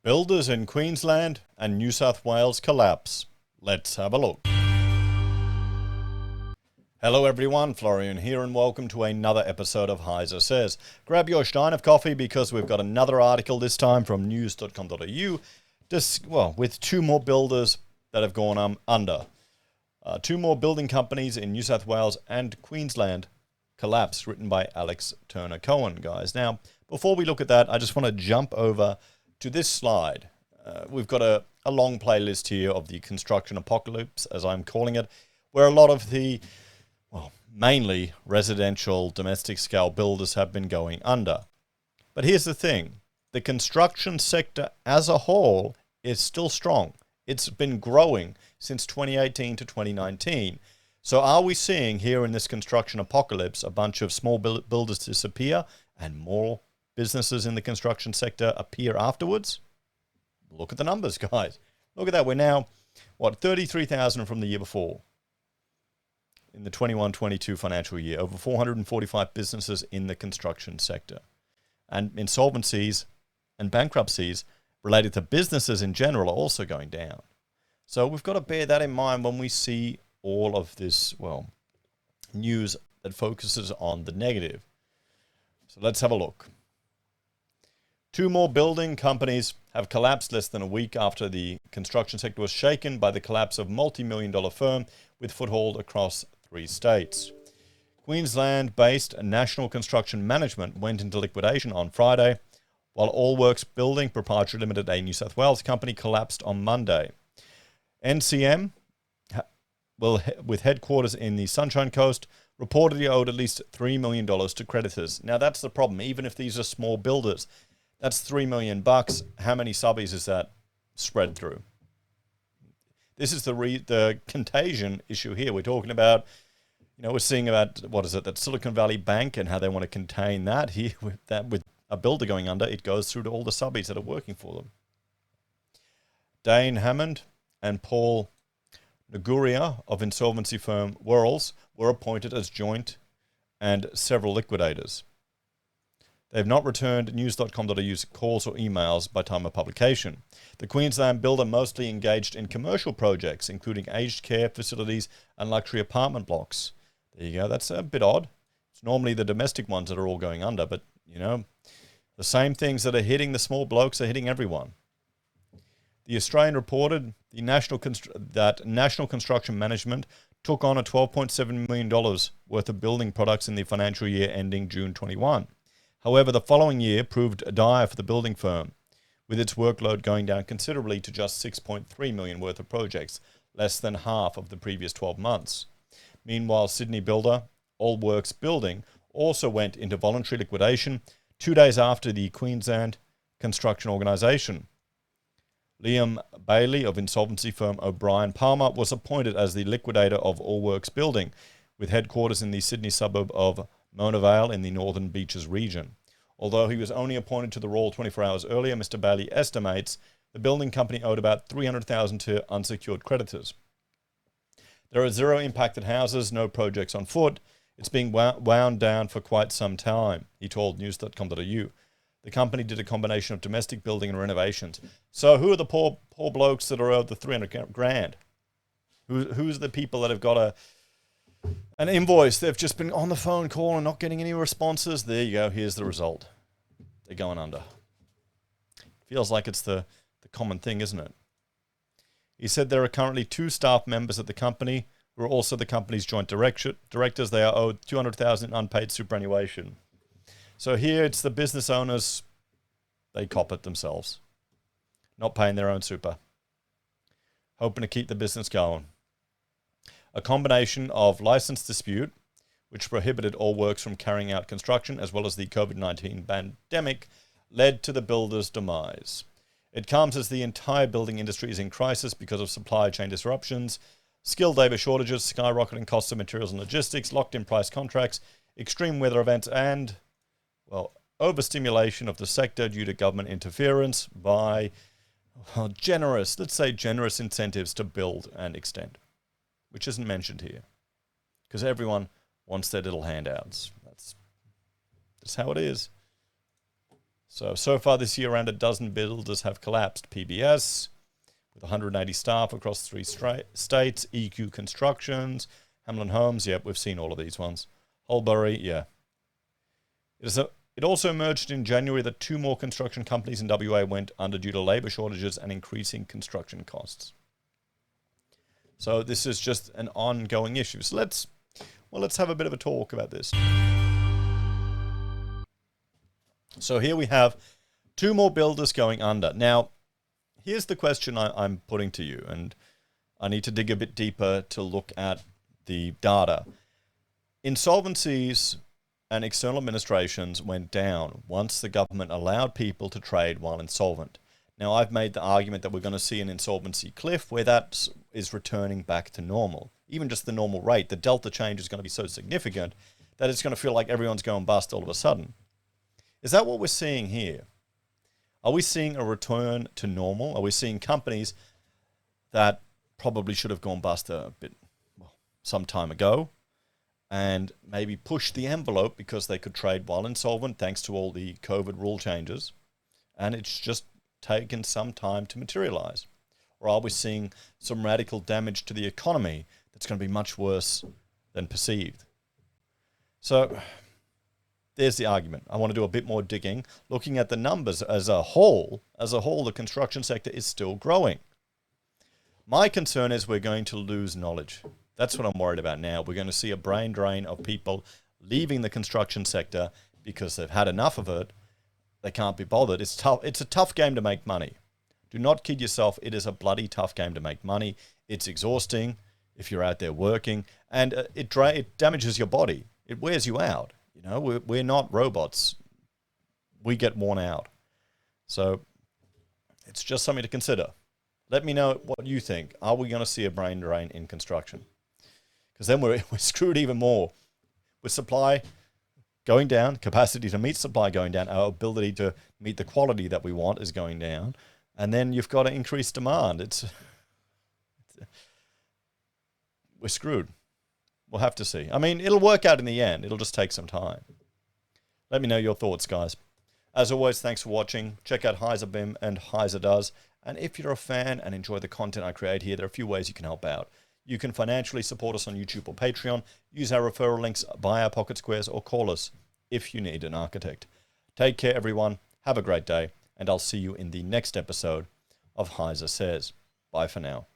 Builders in Queensland and New South Wales collapse. Let's have a look. Hello everyone, Florian here and welcome to another episode of HeiseSays. Grab your stein of coffee because we've got another article this time from news.com.au with two more builders that have gone under. Two more building companies in New South Wales and Queensland collapse, written by Alex Turner Cohen, guys. Now, before we look at that, I just want to jump over to this slide. We've got a long playlist here of the construction apocalypse, as I'm calling it, where a lot of the, mainly residential domestic scale builders have been going under. But here's the thing. The construction sector as a whole is still strong. It's been growing since 2018 to 2019. So are we seeing here in this construction apocalypse a bunch of small builders disappear and more businesses in the construction sector appear afterwards? Look at the numbers, guys. Look at that. We're now, 33,000 from the year before. In the 21-22 financial year, over 445 businesses in the construction sector. And insolvencies and bankruptcies related to businesses in general are also going down. So we've got to bear that in mind when we see all of this, news that focuses on the negative. So let's have a look. Two more building companies have collapsed less than a week after the construction sector was shaken by the collapse of multi-million-dollar firm with foothold across 3 states. Queensland-based National Construction Management went into liquidation on Friday, while Allworks Building Proprietary Limited, a New South Wales company, collapsed on Monday. NCM, with headquarters in the Sunshine Coast, reportedly owed at least $3 million to creditors. Now that's the problem. Even if these are small builders, that's $3 million. How many subbies is that spread through? This is the contagion issue here. We're talking about, we're seeing about, that Silicon Valley Bank and how they want to contain that. Here, with a builder going under, it goes through to all the subbies that are working for them. Dane Hammond and Paul Naguria of insolvency firm Worrells were appointed as joint and several liquidators. They have not returned news.com.au's calls or emails by time of publication. The Queensland builder mostly engaged in commercial projects, including aged care facilities and luxury apartment blocks. There you go. That's a bit odd. It's normally the domestic ones that are all going under, but, the same things that are hitting the small blokes are hitting everyone. The Australian reported that National Construction Management took on a $12.7 million worth of building products in the financial year ending June 21. However, the following year proved dire for the building firm, with its workload going down considerably to just $6.3 million worth of projects, less than half of the previous 12 months. Meanwhile, Sydney builder Allworks Building also went into voluntary liquidation 2 days after the Queensland Construction Organisation. Liam Bailey of insolvency firm O'Brien Palmer was appointed as the liquidator of Allworks Building, with headquarters in the Sydney suburb of Mona Vale in the Northern Beaches region. Although he was only appointed to the role 24 hours earlier, Mr. Bailey estimates the building company owed about $300,000 to unsecured creditors. There are 0 impacted houses, no projects on foot. It's being wound down for quite some time, he told news.com.au. The company did a combination of domestic building and renovations. So who are the poor blokes that are owed the $300,000? Who's the people that have got an invoice? They've just been on the phone call and not getting any responses. There you go. Here's the result. They're going under. Feels like it's the common thing, isn't it? He said there are currently 2 staff members at the company who are also the company's joint directors. They are owed $200,000 in unpaid superannuation. So here it's the business owners. They cop it themselves. Not paying their own super. Hoping to keep the business going. A combination of license dispute, which prohibited Allworks from carrying out construction, as well as the COVID-19 pandemic, led to the builder's demise. It comes as the entire building industry is in crisis because of supply chain disruptions, skilled labour shortages, skyrocketing costs of materials and logistics, locked-in price contracts, extreme weather events, and, overstimulation of the sector due to government interference by generous incentives to build and extend, which isn't mentioned here because everyone wants their little handouts. That's how it is. So far this year, around a dozen builders have collapsed. PBS, with 180 staff across 3 states. EQ Constructions, Hamlin Homes, yep, we've seen all of these ones. Holbury, yeah. It also emerged in January that 2 more construction companies in WA went under due to labour shortages and increasing construction costs. So this is just an ongoing issue. So let's have a bit of a talk about this. So here we have 2 more builders going under. Now, here's the question I'm putting to you, and I need to dig a bit deeper to look at the data. Insolvencies and external administrations went down once the government allowed people to trade while insolvent. Now, I've made the argument that we're going to see an insolvency cliff where that is returning back to normal. Even just the normal rate, the delta change is going to be so significant that it's going to feel like everyone's going bust all of a sudden. Is that what we're seeing here? Are we seeing a return to normal? Are we seeing companies that probably should have gone bust some time ago and maybe pushed the envelope because they could trade while insolvent thanks to all the COVID rule changes, and it's just taken some time to materialize? Or are we seeing some radical damage to the economy that's going to be much worse than perceived? So there's the argument. I want to do a bit more digging, looking at the numbers as a whole. As a whole, the construction sector is still growing. My concern is we're going to lose knowledge. That's what I'm worried about now. We're going to see a brain drain of people leaving the construction sector because they've had enough of it. They can't be bothered. It's tough. It's a tough game to make money. Do not kid yourself. It is a bloody tough game to make money. It's exhausting if you're out there working, and it damages your body. It wears you out. You know, we're not robots. We get worn out. So it's just something to consider. Let me know what you think. Are we going to see a brain drain in construction? Because then we're screwed even more. With supply going down, capacity to meet supply going down, our ability to meet the quality that we want is going down, and then you've got to increase demand. We're screwed. We'll have to see. I mean, it'll work out in the end. It'll just take some time. Let me know your thoughts, guys. As always, thanks for watching. Check out Heise BIM and Heise Does. And if you're a fan and enjoy the content I create here, there are a few ways you can help out. You can financially support us on YouTube or Patreon, use our referral links, buy our pocket squares, or call us if you need an architect. Take care, everyone. Have a great day, and I'll see you in the next episode of HeiseSays. Bye for now.